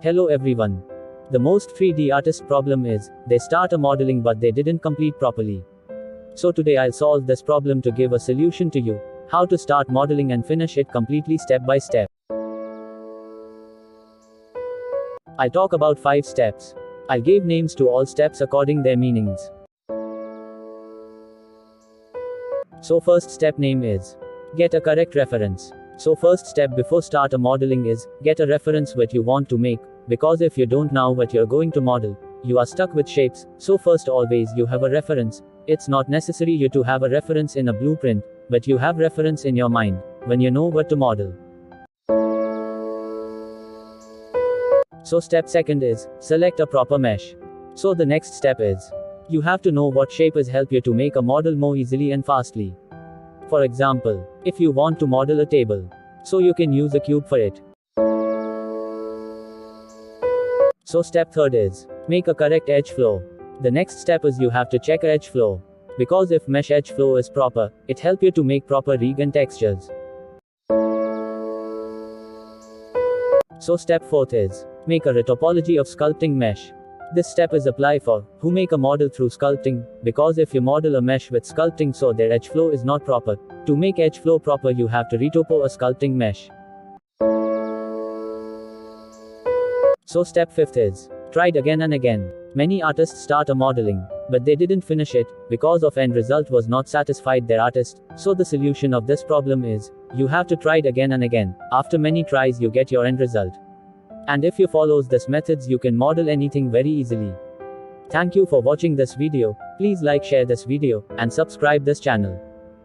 Hello everyone. The most 3D artist problem is, they start a modeling but they didn't complete properly. So today I'll solve this problem to give a solution to you, how to start modeling and finish it completely step by step. I'll talk about 5 steps. I'll give names to all steps according their meanings. So first step name is, get a correct reference. So first step before start a modeling is, get a reference what you want to make, because if you don't know what you're going to model, you are stuck with shapes. So first always you have a reference. It's not necessary you to have a reference in a blueprint, but you have reference in your mind, when you know what to model. So step second is, select a proper mesh. So the next step is, you have to know what shapes help you to make a model more easily and fastly. For example, if you want to model a table, so you can use a cube for it. So step third is, make a correct edge flow. The next step is you have to check edge flow. Because if mesh edge flow is proper, it help you to make proper rig and textures. So step fourth is, make a retopology of sculpting mesh. This step is apply for who make a model through sculpting, because if you model a mesh with sculpting so their edge flow is not proper, to make edge flow proper you have to retopo a sculpting mesh. So step fifth is, tried again and again. Many artists start a modeling, but they didn't finish it, because of end result was not satisfied their artist. So the solution of this problem is, you have to try it again and again. After many tries you get your end result. And if you follows this methods you can model anything very easily. Thank you for watching this video. Please like, share this video, and subscribe this channel.